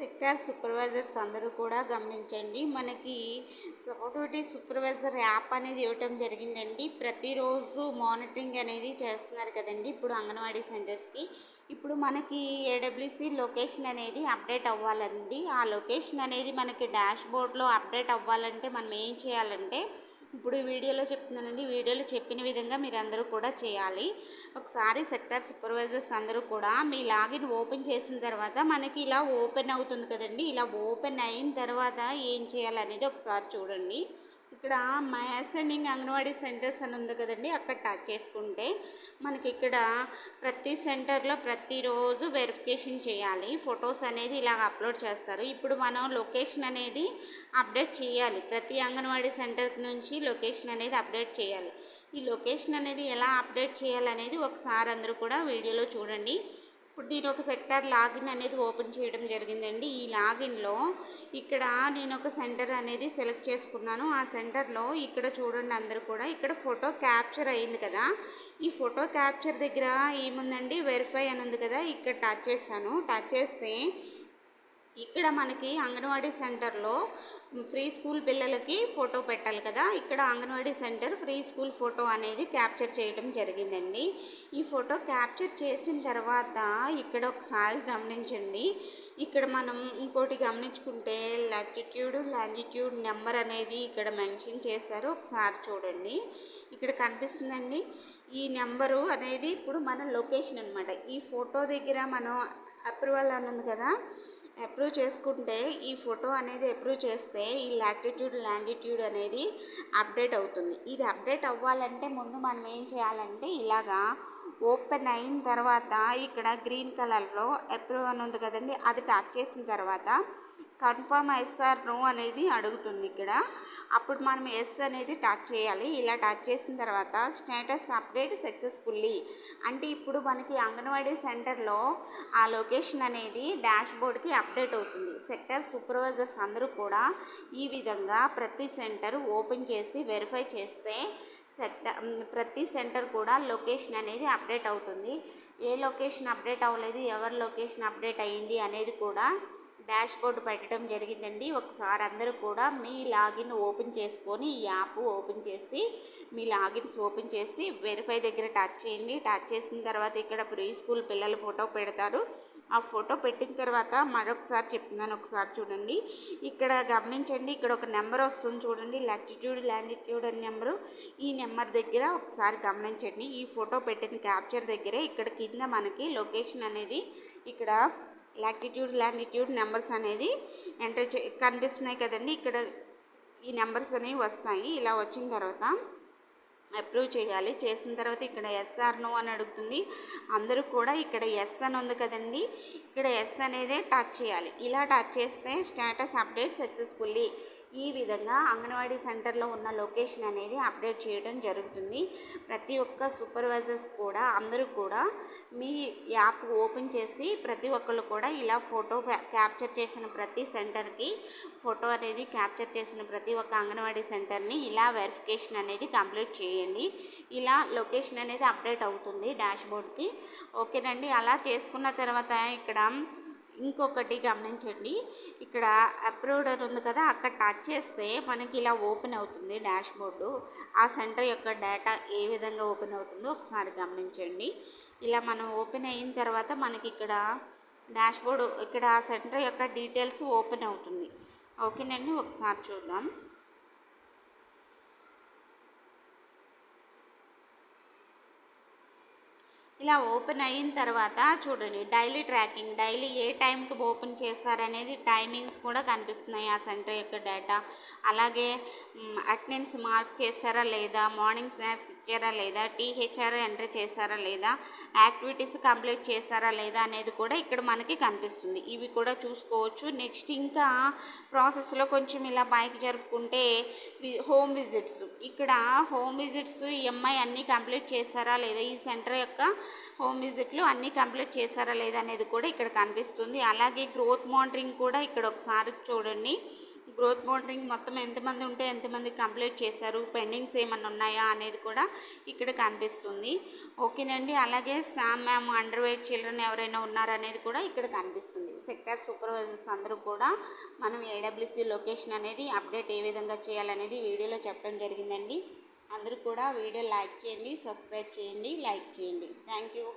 Sector supervisors అందరూ కూడా గమనించండి. మనకి సపోర్టివిటీ సూపర్వైజర్ యాప్ అనేది ఇవ్వటం జరిగిందండి. ప్రతిరోజు మానిటరింగ్ అనేది చేస్తున్నారు కదండి ఇప్పుడు అంగన్వాడీ సెంటర్స్కి. ఇప్పుడు మనకి ఏడబ్ల్యూసి లొకేషన్ అనేది అప్డేట్ అవ్వాలండి. ఆ లొకేషన్ అనేది మనకి డాష్ బోర్డ్లో అప్డేట్ అవ్వాలంటే మనం ఏం చేయాలంటే, ఇప్పుడు వీడియోలో చెప్తున్నానండి. వీడియోలో చెప్పిన విధంగా మీరు అందరూ కూడా చేయాలి. ఒకసారి సెక్టార్ సూపర్వైజర్స్ అందరూ కూడా మీ లాగిన్ ఓపెన్ చేసిన తర్వాత మనకి ఇలా ఓపెన్ అవుతుంది కదండి. ఇలా ఓపెన్ అయిన తర్వాత ఏం చేయాలనేది ఒకసారి చూడండి. ఇక్కడ మై అసెండింగ్ అంగన్వాడీ సెంటర్స్ అని ఉంది కదండి, అక్కడ టచ్ చేసుకుంటే మనకి ఇక్కడ ప్రతి సెంటర్లో ప్రతిరోజు వెరిఫికేషన్ చేయాలి. ఫొటోస్ అనేది ఇలాగ అప్లోడ్ చేస్తారు. ఇప్పుడు మనం లొకేషన్ అనేది అప్డేట్ చేయాలి. ప్రతి అంగన్వాడీ సెంటర్ నుంచి లొకేషన్ అనేది అప్డేట్ చేయాలి. ఈ లొకేషన్ అనేది ఎలా అప్డేట్ చేయాలనేది ఒకసారి అందరూ కూడా వీడియోలో చూడండి. ఇప్పుడు నేను ఒక సెక్టార్ లాగిన్ అనేది ఓపెన్ చేయడం జరిగిందండి. ఈ లాగిన్లో ఇక్కడ నేను ఒక సెంటర్ అనేది సెలెక్ట్ చేసుకున్నాను. ఆ సెంటర్లో ఇక్కడ చూడండి అందరూ కూడా ఇక్కడ ఫోటో క్యాప్చర్ అయింది కదా. ఈ ఫోటో క్యాప్చర్ దగ్గర ఏముందండి, వెరిఫై అని ఉంది కదా, ఇక్కడ టచ్ చేశాను. టచ్ చేస్తే ఇక్కడ మనకి అంగన్వాడీ సెంటర్లో ఫ్రీ స్కూల్ పిల్లలకి ఫోటో పెట్టాలి కదా. ఇక్కడ anganwadi centre free school photo అనేది క్యాప్చర్ చేయడం జరిగిందండి. ఈ ఫోటో క్యాప్చర్ చేసిన తర్వాత ఇక్కడ ఒకసారి గమనించండి. ఇక్కడ మనం ఇంకోటి గమనించుకుంటే లాటిట్యూడ్ లాంగిట్యూడ్ నెంబర్ అనేది ఇక్కడ మెన్షన్ చేశారు. ఒకసారి చూడండి, ఇక్కడ కనిపిస్తుందండి. ఈ నెంబరు అనేది ఇప్పుడు మన లొకేషన్ అనమాట. ఈ ఫోటో దగ్గర మనం అప్రూవల్ అని ఉంది కదా, అప్రూవ్ చేసుకుంటే ఈ ఫోటో అనేది అప్రూవ్ చేస్తే ఈ లాటిట్యూడ్ లాంగిట్యూడ్ అనేది అప్డేట్ అవుతుంది. ఇది అప్డేట్ అవ్వాలంటే ముందు మనం ఏం చేయాలంటే ఇలాగా ఓపెన్ అయిన తర్వాత ఇక్కడ గ్రీన్ కలర్లో అప్రూవ్ అని ఉంది కదండి, అది టచ్ చేసిన తర్వాత కన్ఫర్మ్ ఎస్ఆర్ నో అనేది అడుగుతుంది ఇక్కడ. అప్పుడు మనం ఎస్ అనేది టచ్ చేయాలి. ఇలా టచ్ చేసిన తర్వాత స్టేటస్ అప్డేట్ సక్సెస్ఫుల్లీ అంటే ఇప్పుడు మనకి అంగన్వాడీ సెంటర్లో ఆ లొకేషన్ అనేది డాష్ బోర్డ్కి అప్డేట్ అవుతుంది. సెక్టర్ సూపర్వైజర్స్ అందరూ కూడా ఈ విధంగా ప్రతి సెంటర్ ఓపెన్ చేసి వెరిఫై చేస్తే ప్రతి సెంటర్ కూడా లొకేషన్ అనేది అప్డేట్ అవుతుంది. ఏ లొకేషన్ అప్డేట్ అవ్వలేదు, ఎవరి లొకేషన్ అప్డేట్ అయ్యింది అనేది కూడా డాష్ బోర్డు పెట్టడం జరిగిందండి. ఒకసారి అందరూ కూడా మీ లాగిన్ ఓపెన్ చేసుకొని ఈ యాప్ ఓపెన్ చేసి మీ లాగిన్స్ ఓపెన్ చేసి వెరిఫై దగ్గర టచ్ చేయండి. టచ్ చేసిన తర్వాత ఇక్కడ ప్రీ స్కూల్ పిల్లల ఫోటో పెడతారు. ఆ ఫోటో పెట్టిన తర్వాత మరొకసారి చెప్తున్నాను, ఒకసారి చూడండి. ఇక్కడ గమనించండి, ఇక్కడ ఒక నెంబర్ వస్తుంది చూడండి, లాటిట్యూడ్ లాంగిట్యూడ్ అనే నెంబరు. ఈ నెంబర్ దగ్గర ఒకసారి గమనించండి. ఈ ఫోటో పెట్టిన క్యాప్చర్ దగ్గరే ఇక్కడ కింద మనకి లొకేషన్ అనేది ఇక్కడ లాటిట్యూడ్ లాంగిట్యూడ్ నెంబర్స్ అనేది ఎంటర్ కనిపిస్తున్నాయి కదండి. ఇక్కడ ఈ నెంబర్స్ అనేవి వస్తాయి. ఇలా వచ్చిన తర్వాత అప్రూవ్ చేయాలి. చేసిన తర్వాత ఇక్కడ ఎస్ఆర్ నో అని అడుగుతుంది. అందరూ కూడా ఇక్కడ ఎస్ అని ఉంది కదండి, ఇక్కడ ఎస్ అనేది టచ్ చేయాలి. ఇలా టచ్ చేస్తే స్టేటస్ అప్డేట్ సక్సెస్ఫుల్లీ ఈ విధంగా అంగన్వాడీ సెంటర్లో ఉన్న లొకేషన్ అనేది అప్డేట్ చేయడం జరుగుతుంది. ప్రతి ఒక్క సూపర్వైజర్స్ కూడా అందరూ కూడా మీ యాప్ ఓపెన్ చేసి ప్రతి ఒక్కళ్ళు కూడా ఇలా ఫోటో క్యాప్చర్ చేసిన ప్రతి సెంటర్కి ఫోటో అనేది క్యాప్చర్ చేసిన ప్రతి ఒక్క అంగన్వాడీ సెంటర్ని ఇలా వెరిఫికేషన్ అనేది కంప్లీట్ చేయండి. ఇలా లొకేషన్ అనేది అప్డేట్ అవుతుంది డాష్ బోర్డ్కి. ఓకేనండి. అలా చేసుకున్న తర్వాత ఇక్కడ ఇంకొకటి గమనించండి, ఇక్కడ అప్రూవ్డ్ అని ఉంది కదా, అక్కడ టచ్ చేస్తే మనకి ఇలా ఓపెన్ అవుతుంది డాష్ బోర్డు. ఆ సెంటర్ యొక్క డేటా ఏ విధంగా ఓపెన్ అవుతుందో ఒకసారి గమనించండి. ఇలా మనం ఓపెన్ అయిన తర్వాత మనకి ఇక్కడ డాష్ బోర్డు ఇక్కడ ఆ సెంటర్ యొక్క డీటెయిల్స్ ఓపెన్ అవుతుంది. ఓకేనండి. ఒకసారి చూద్దాం. ఇలా ఓపెన్ అయిన తర్వాత చూడండి డైలీ ట్రాకింగ్, డైలీ ఏ టైంకి ఓపెన్ చేస్తారనేది టైమింగ్స్ కూడా కనిపిస్తున్నాయి ఆ సెంటర్ యొక్క డేటా. అలాగే అటెండెన్స్ మార్క్ చేశారా లేదా, మార్నింగ్ స్నాక్స్ ఇచ్చారా లేదా, టీహెచ్ఆర్ ఎంటర్ చేశారా లేదా, యాక్టివిటీస్ కంప్లీట్ చేశారా లేదా అనేది కూడా ఇక్కడ మనకి కనిపిస్తుంది. ఇవి కూడా చూసుకోవచ్చు. నెక్స్ట్ ఇంకా ప్రాసెస్లో కొంచెం ఇలా పైకి జరుపుకుంటే హోమ్ విజిట్స్, ఇక్కడ హోమ్ విజిట్స్ ఎంఐ అన్నీ కంప్లీట్ చేశారా లేదా, ఈ సెంటర్ యొక్క హోమ్ విజిట్లు అన్నీ కంప్లీట్ చేశారా లేదా అనేది కూడా ఇక్కడ కనిపిస్తుంది. అలాగే గ్రోత్ మానిటరింగ్ కూడా ఇక్కడ ఒకసారి చూడండి. గ్రోత్ మోనిటరింగ్ మొత్తం ఎంతమంది ఉంటే ఎంతమంది కంప్లీట్ చేశారు, పెండింగ్స్ ఏమన్నా ఉన్నాయా అనేది కూడా ఇక్కడ కనిపిస్తుంది. ఓకేనండి. అలాగే Sam ma'am under weight children ఎవరైనా ఉన్నారనేది కూడా ఇక్కడ కనిపిస్తుంది. సెక్టార్ సూపర్వైజర్స్ అందరూ కూడా మనం ఏడబ్ల్యూసీ లొకేషన్ అనేది అప్డేట్ ఏ విధంగా చేయాలనేది వీడియోలో చెప్పడం జరిగిందండి. అందరూ కూడా వీడియో లైక్ చేయండి, సబ్స్క్రైబ్ చేయండి, లైక్ చేయండి. Thank you.